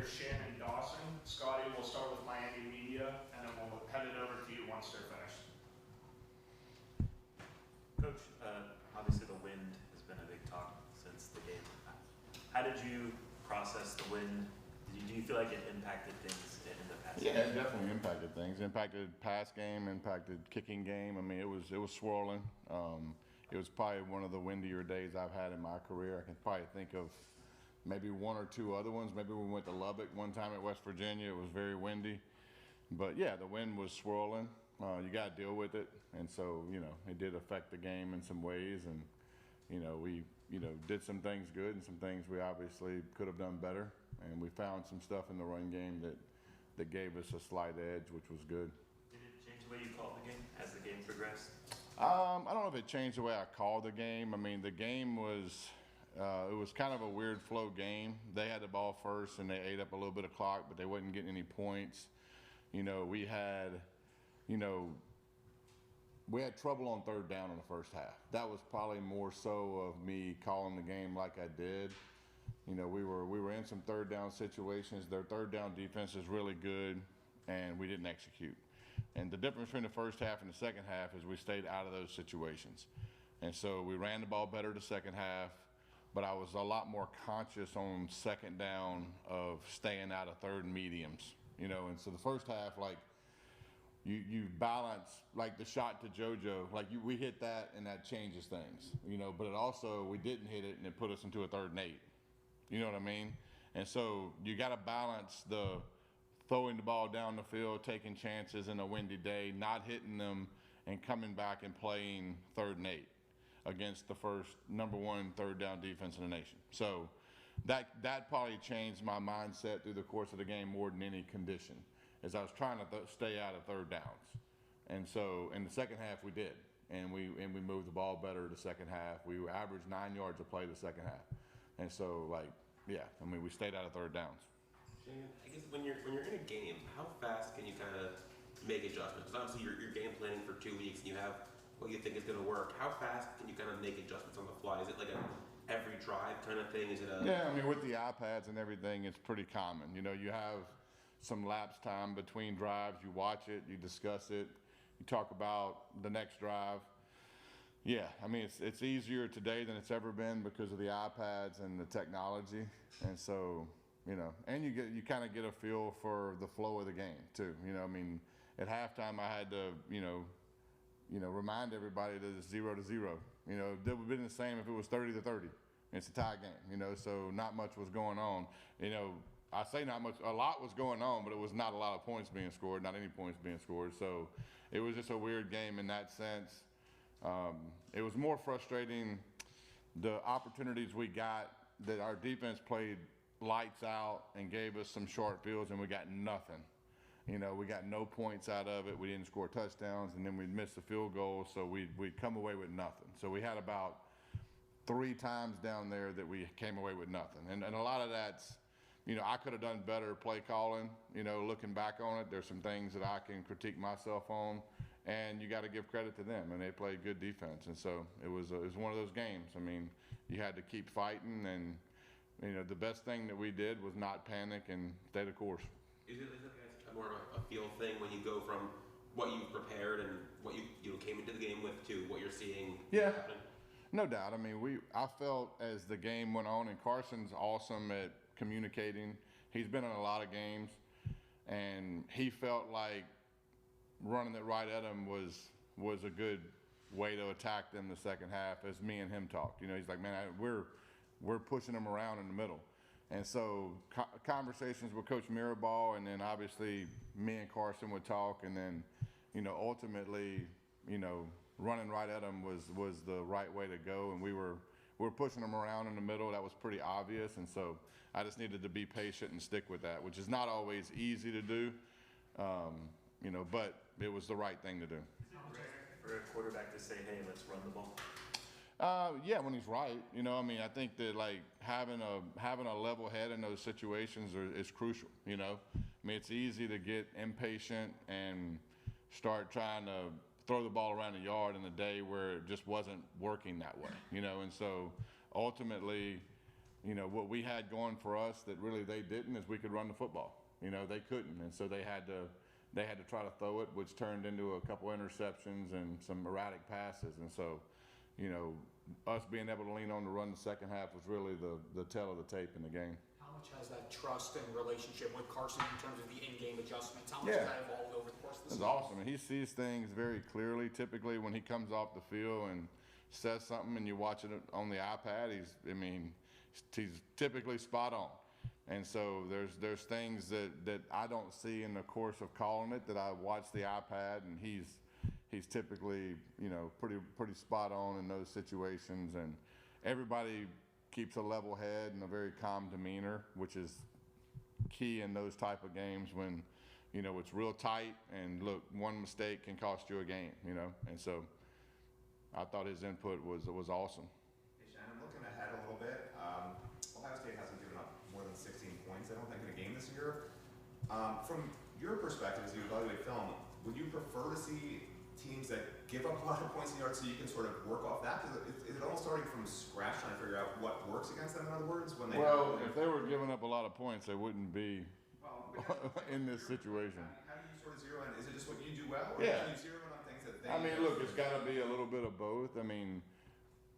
is Shannon Dawson. Scotty, we'll start with Miami Media, and then we'll head it over to you once they're finished. Coach, obviously the wind has been a big talk since the game. How did you process the wind? Do you feel like it impacted things in the past? Yeah, it definitely impacted things. Impacted pass game, impacted kicking game. I mean, it was swirling. It was probably one of the windier days I've had in my career. I can probably think of maybe one or two other ones. Maybe we went to Lubbock one time at West Virginia. It was very windy. But yeah, the wind was swirling. You got to deal with it. And so, it did affect the game in some ways. And, we, did some things good and some things we obviously could have done better. And we found some stuff in the run game that gave us a slight edge, which was good. Did it change the way you called the game as the game progressed? I don't know if it changed the way I called the game. I mean, the game was, it was kind of a weird flow game. They had the ball first and they ate up a little bit of clock, but they wasn't getting any points. We had trouble on third down in the first half. That was probably more so of me calling the game like I did. We were in some third down situations. Their third down defense is really good, and we didn't execute. And the difference between the first half and the second half is we stayed out of those situations. And so we ran the ball better the second half, but I was a lot more conscious on second down of staying out of third and mediums. And so the first half, you balance, like the shot to JoJo, we hit that and that changes things, but it also, we didn't hit it and it put us into a 3rd and 8. You know what I mean? And so you got to balance the throwing the ball down the field, taking chances in a windy day, not hitting them, and coming back and playing 3rd and 8 against the first #1 third down defense in the nation. So that probably changed my mindset through the course of the game more than any condition, as I was trying to stay out of third downs. And so in the second half we did, and we moved the ball better the second half. We averaged 9 yards a play the second half. And so, we stayed out of third downs. Shannon, I guess when you're in a game, how fast can you kind of make adjustments? Because obviously you're game planning for 2 weeks and you have what you think is going to work. How fast can you kind of make adjustments on the fly? Is it like a every drive kind of thing? Is it a... Yeah, with the iPads and everything, it's pretty common. You have some lapse time between drives. You watch it, you discuss it, you talk about the next drive. Yeah, it's easier today than it's ever been because of the iPads and the technology. And so, and you kind of get a feel for the flow of the game too. At halftime I had to, remind everybody that it's 0-0. It would have been the same if it was 30-30. It's a tie game, so not much was going on. I say not much, a lot was going on, but it was not a lot of points being scored, not any points being scored. So it was just a weird game in that sense. It was more frustrating the opportunities we got that our defense played lights out and gave us some short fields and we got nothing. We got no points out of it. We didn't score touchdowns, and then we'd miss the field goal, so we'd come away with nothing. So we had about 3 times down there that we came away with nothing. And a lot of that's, I could have done better play calling, looking back on it. There's some things that I can critique myself on. And you got to give credit to them, and they played good defense. And so it was one of those games. You had to keep fighting, and the best thing that we did was not panic and stay the course. Is it more of a feel thing when you go from what you've prepared and what you came into the game with to what you're seeing? Yeah, happening? No doubt. I felt as the game went on, and Carson's awesome at communicating. He's been in a lot of games, and he felt like running it right at him was a good way to attack them the second half, as me and him talked. He's like, man, we're pushing them around in the middle. And so conversations with Coach Mirabal, and then obviously me and Carson would talk, and then, ultimately, running right at them was the right way to go. And we were pushing them around in the middle. That was pretty obvious. And so I just needed to be patient and stick with that, which is not always easy to do. But it was the right thing to do. For a quarterback to say, hey, let's run the ball? Yeah, when he's right. I think that having a level head in those situations is crucial. It's easy to get impatient and start trying to throw the ball around the yard in a day where it just wasn't working that way. And so ultimately, you know, what we had going for us that really they didn't is we could run the football. You know, they couldn't, and so they had to try to throw it, which turned into a couple interceptions and some erratic passes. And so, you know, us being able to lean on the run the second half was really the tell of the tape in the game. How much has that trust and relationship with Carson in terms of the in-game adjustments? How much Yeah. has that evolved over the course of the It's season? awesome, and he sees things very clearly. Typically, when he comes off the field and says something, and you watch it on the iPad, he's typically spot on. And so there's things that I don't see in the course of calling it that I watch the iPad, and he's typically, you know, pretty spot on in those situations. And everybody keeps a level head and a very calm demeanor, which is key in those type of games when, you know, it's real tight and look, one mistake can cost you a game, you know. And so I thought his input was awesome. Hey Shannon, looking ahead a little bit, Ohio State hasn't given up more than 16 points, I don't think, in a game this year. From your perspective, as you evaluate film, would you prefer to see teams that give up a lot of points in yards so you can sort of work off that? Because is it almost starting from scratch trying to figure out what works against them, in other words? When they If they were giving up a lot of points, they wouldn't be in this situation. How do you sort of zero in? Is it just what you do well, or Yeah. can you zero in on things that they I mean, look, it's got to be a little bit of both. I mean,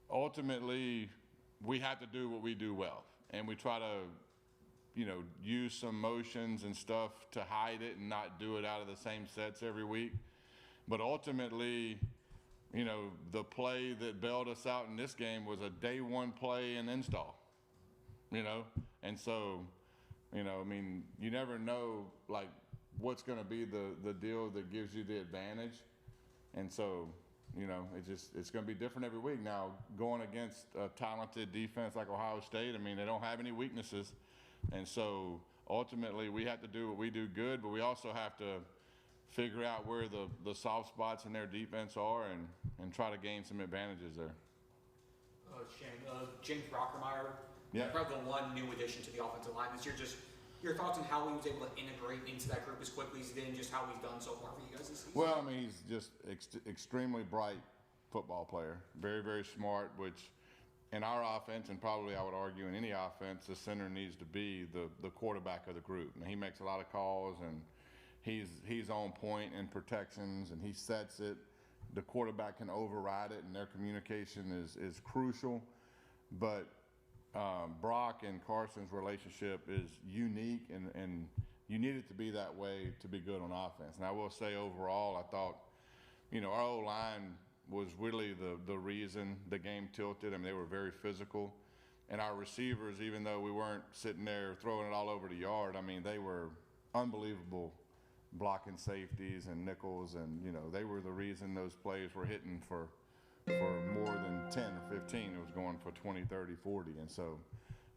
ultimately, we have to do what we do well, and we try to, you know, use some motions and stuff to hide it and not do it out of the same sets every week. But ultimately, you know, the play that bailed us out in this game was a day one play and install, you know? And so, you know, I mean, you never know, like, what's going to be the deal that gives you the advantage. And so, you know, it's going to be different every week. Now, going against a talented defense like Ohio State, I mean, they don't have any weaknesses. And so, ultimately, we have to do what we do good, but we also have to figure out where the soft spots in their defense are and try to gain some advantages there. Shannon, James Brockermeyer, Yeah. probably the one new addition to the offensive line this year. Just your thoughts on how he was able to integrate into that group as quickly as he did, and just how he's done so far for you guys this season? Well, I mean, he's just extremely bright football player, very, very smart, which in our offense, and probably I would argue in any offense, the center needs to be the quarterback of the group. And he makes a lot of calls, and he's on point in protections, and he sets it. The quarterback can override it, and their communication is crucial. But Brock and Carson's relationship is unique, and you need it to be that way to be good on offense. And I will say overall, I thought, you know, our O-line was really the reason the game tilted. I mean, they were very physical. And our receivers, even though we weren't sitting there throwing it all over the yard, I mean, they were unbelievable blocking safeties and nickels, and, you know, they were the reason those plays were hitting for more than 10 or 15. It was going for 20, 30, 40. And so,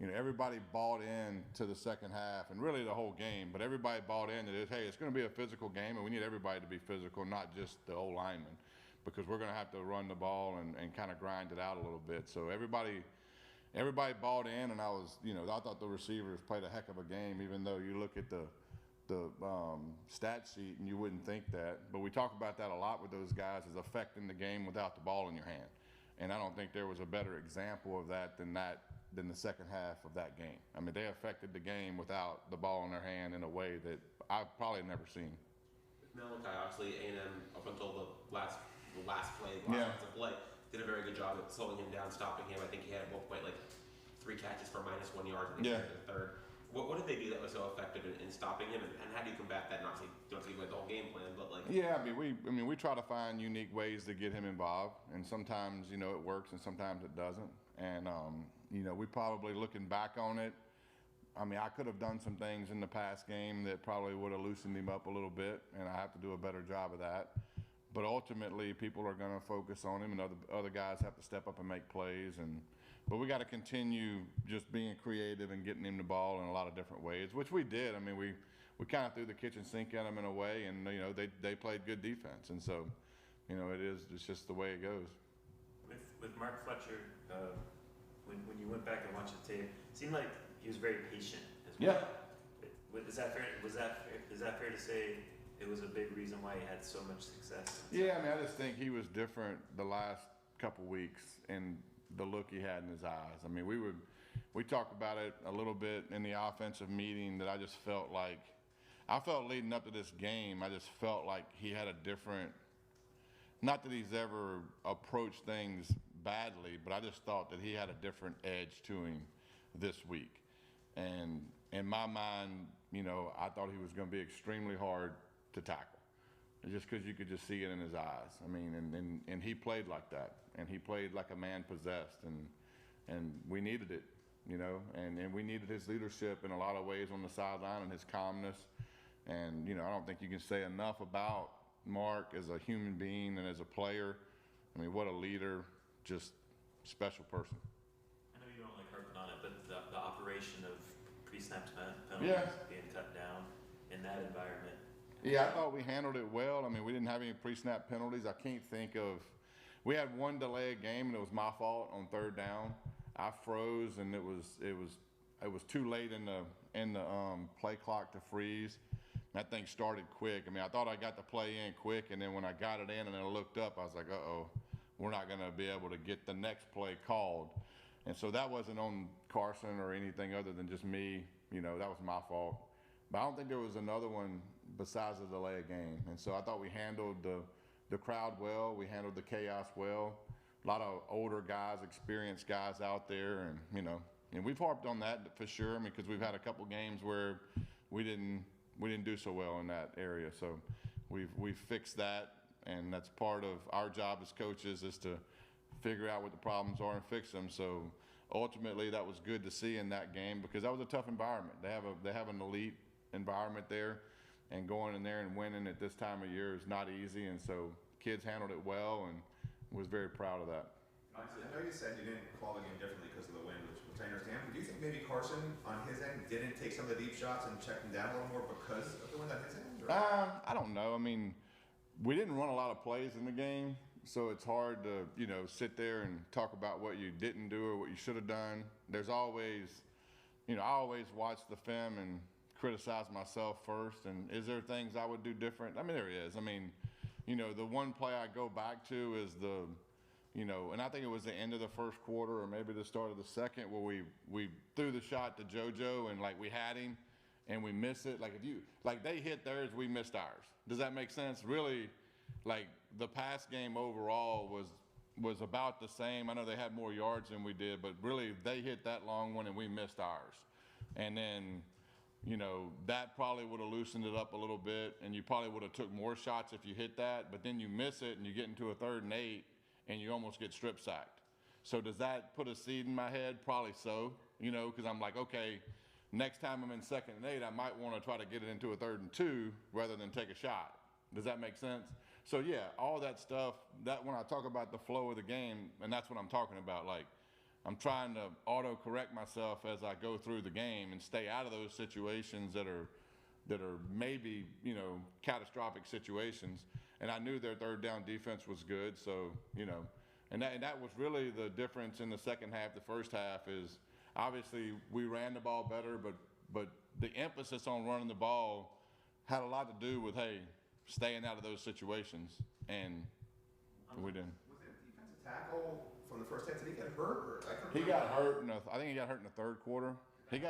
you know, everybody bought in to the second half, and really the whole game, but everybody bought in that, hey, it's going to be a physical game, and we need everybody to be physical, not just the old linemen, because we're going to have to run the ball and kind of grind it out a little bit. So everybody bought in, and I thought the receivers played a heck of a game, even though you look at the stat sheet and you wouldn't think that. But we talk about that a lot with those guys, is affecting the game without the ball in your hand. And I don't think there was a better example of that than the second half of that game. I mean, they affected the game without the ball in their hand in a way that I've probably never seen. Malachi, obviously, A&M up until the last play, Yeah. offensive play, did a very good job at slowing him down, stopping him. I think he had at one point like 3 catches for -1 yard in Yeah. the third. What did they do that was so effective in stopping him, and how do you combat that? Not to don't give away the whole game plan, but like. Yeah, I mean, we try to find unique ways to get him involved, and sometimes, you know, it works and sometimes it doesn't. And, you know, we probably, looking back on it, I mean, I could have done some things in the past game that probably would have loosened him up a little bit, and I have to do a better job of that. But ultimately, people are going to focus on him, and other guys have to step up and make plays. But we got to continue just being creative and getting him the ball in a lot of different ways, which we did. I mean, we kind of threw the kitchen sink at them in a way, and, you know, they played good defense. And so, you know, it's just the way it goes. With Mark Fletcher, when you went back and watched the tape, it seemed like he was very patient as well. Yeah. Is that fair to say it was a big reason why he had so much success? Yeah, I mean, I just think he was different the last couple weeks, and the look he had in his eyes. I mean, we talked about it a little bit in the offensive meeting that I just felt like, leading up to this game, I just felt like he had a different, not that he's ever approached things badly, but I just thought that he had a different edge to him this week. And in my mind, I thought he was going to be extremely hard to tackle. Just because you could just see it in his eyes. I mean, and he played like that. And he played like a man possessed. And we needed it, and we needed his leadership in a lot of ways on the sideline and his calmness. And, I don't think you can say enough about Mark as a human being and as a player. I mean, what a leader, just special person. I know you don't like harping on it, but the operation of pre-snap penalties being cut down in that environment. Yeah, I thought we handled it well. I mean, we didn't have any pre-snap penalties. I can't think of. We had one delayed game, and it was my fault on third down. I froze, and it was too late in the play clock to freeze. That thing started quick. I mean, I thought I got the play in quick, and then when I got it in and then I looked up, I was like, uh-oh, we're not going to be able to get the next play called. And so that wasn't on Carson or anything other than just me. That was my fault. But I don't think there was another one besides the delay of game. And so I thought we handled the crowd well. We handled the chaos well. A lot of older guys, experienced guys out there. And we've harped on that for sure. I mean, because we've had a couple games where we didn't do so well in that area. So we've fixed that. And that's part of our job as coaches is to figure out what the problems are and fix them. So ultimately that was good to see in that game because that was a tough environment. They have an elite environment there, and going in there and winning at this time of year is not easy. And so kids handled it well and was very proud of that. I know you said you didn't call the game differently because of the wind, which I understand. But do you think maybe Carson on his end didn't take some of the deep shots and check them down a little more because of the wind on his end? Or? I don't know. I mean, we didn't run a lot of plays in the game, so it's hard to sit there and talk about what you didn't do or what you should have done. There's always, I always watch the film and criticize myself first. And is there things I would do different? I mean, there is. I mean, the one play I go back to is and I think it was the end of the first quarter or maybe the start of the second where we threw the shot to JoJo and we had him and we missed it. They hit theirs, we missed ours. Does that make sense? Really, the pass game overall was about the same. I know they had more yards than we did, but really they hit that long one and we missed ours. And then, that probably would have loosened it up a little bit and you probably would have took more shots if you hit that, but then you miss it and you get into a 3rd and 8 and you almost get strip sacked. So does that put a seed in my head? Probably so, because I'm like, okay, next time I'm in 2nd and 8, I might want to try to get it into a 3rd and 2 rather than take a shot. Does that make sense? So yeah, all that stuff, that when I talk about the flow of the game, and that's what I'm talking about, I'm trying to auto-correct myself as I go through the game and stay out of those situations that are maybe, catastrophic situations. And I knew their 3rd down defense was good, so, and that was really the difference in the second half. The first half is obviously we ran the ball better, but the emphasis on running the ball had a lot to do with, hey, staying out of those situations, and we didn't. Was it a defensive tackle from the first half? Did he get hurt? Or He got hurt. I think he got hurt in the 3rd quarter. I think it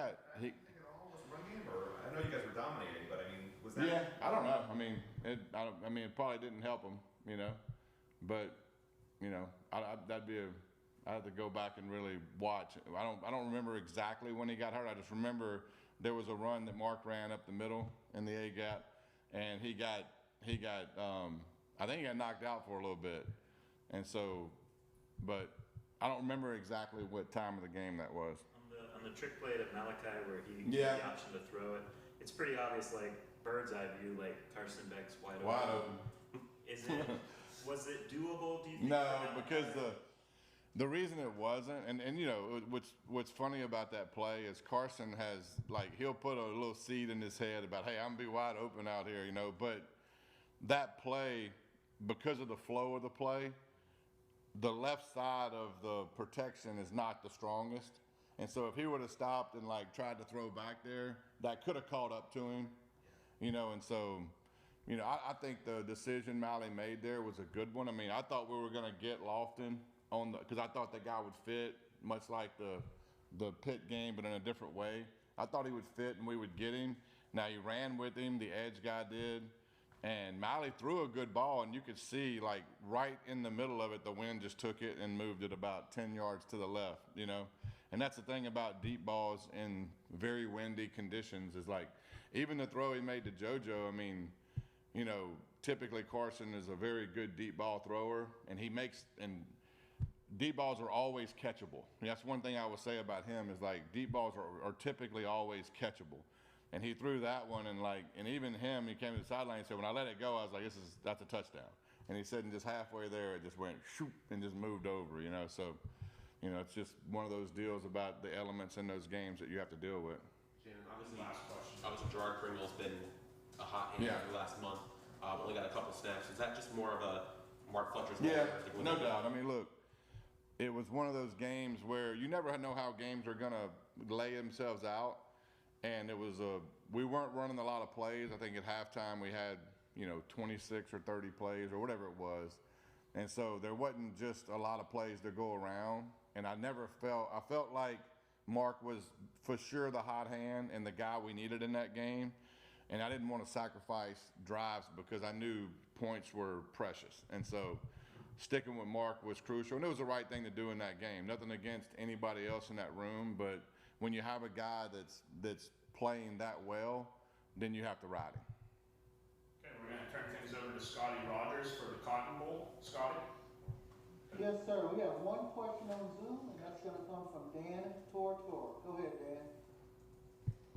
all was run game, or I know you guys were dominating, but I mean, was that? Yeah, I don't know. I mean, it probably didn't help him, but I have to go back and really watch. I don't remember exactly when he got hurt. I just remember there was a run that Mark ran up the middle in the A gap, and he got I think he got knocked out for a little bit, and so, but I don't remember exactly what time of the game that was. On the trick play to Malachi where he had the option to throw it, it's pretty obvious, bird's eye view, Carson Beck's wide open. Wide open. Was it doable, do you think? No, because the reason it wasn't, and what's funny about that play is Carson has, he'll put a little seed in his head about, hey, I'm going to be wide open out here, but that play, because of the flow of the play, the left side of the protection is not the strongest. And so if he would have stopped and tried to throw back there, that could have caught up to him, and so, I think the decision Malley made there was a good one. I mean, I thought we were going to get Lofton because I thought the guy would fit, much like the the Pitt game, but in a different way. I thought he would fit and we would get him. Now he ran with him, the edge guy did, and Malley threw a good ball, and you could see like right in the middle of it, the wind just took it and moved it about 10 yards to the left, you know? And that's the thing about deep balls in very windy conditions is like, even the throw he made to JoJo, I mean, you know, typically Carson is a very good deep ball thrower, and deep balls are always catchable. And that's one thing I would say about him is like deep balls are typically always catchable. And he threw that one, and even him, he came to the sideline and said, when I let it go, I was like, that's a touchdown. And he said, and just halfway there, it just went shoop and just moved over, you know. So, you know, it's just one of those deals about the elements in those games that you have to deal with. Shannon, obviously, Last question. Gerard Pringle's been a hot hand for the last month. Only got a couple snaps. Is that just more of a Mark Fletcher's ball? Yeah, no doubt. I mean, look, it was one of those games where you never know how games are gonna lay themselves out. And it was we weren't running a lot of plays. I think at halftime we had, you know, 26 or 30 plays or whatever it was. And so there wasn't just a lot of plays to go around. And I felt like Mark was for sure the hot hand and the guy we needed in that game. And I didn't want to sacrifice drives because I knew points were precious. And so sticking with Mark was crucial. And it was the right thing to do in that game. Nothing against anybody else in that room, but when you have a guy that's playing that well, then you have to ride him. Okay, we're going to turn things over to Scotty Rogers for the Cotton Bowl. Scotty? Yes, sir. We have one question on Zoom, and that's going to come from Dan Tortor. Go ahead, Dan.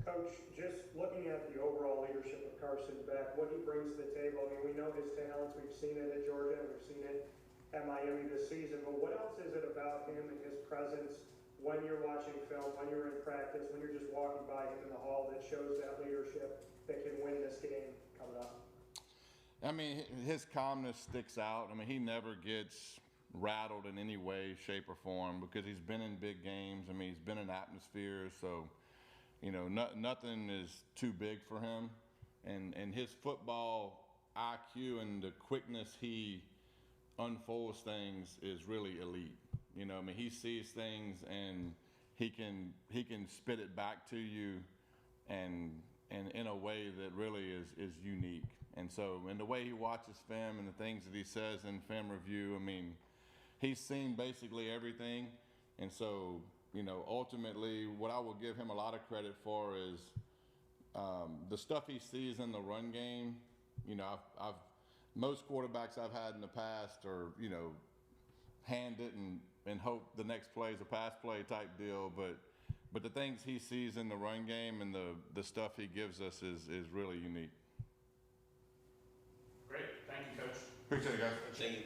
Coach, just looking at the overall leadership of Carson Beck, what he brings to the table, I mean, we know his talents. We've seen it at Georgia, and we've seen it at Miami this season, but what else is it about him and his presence when you're watching film, when you're in practice, when you're just walking by him in the hall that shows that leadership that can win this game coming up? I mean, his calmness sticks out. I mean, he never gets rattled in any way, shape, or form because he's been in big games. I mean, he's been in atmospheres, so, you know, nothing is too big for him. And his football IQ and the quickness he unfolds things is really elite. You know, I mean, he sees things and he can spit it back to you and in a way that really is unique. And so, in the way he watches film and the things that he says in film review, I mean, he's seen basically everything. And so, you know, ultimately, what I will give him a lot of credit for is the stuff he sees in the run game. You know, most quarterbacks I've had in the past are, you know, hand it and hope the next play is a pass play type deal. But the things he sees in the run game and the stuff he gives us is really unique. Great. Thank you, Coach. Appreciate it, guys. Thank you.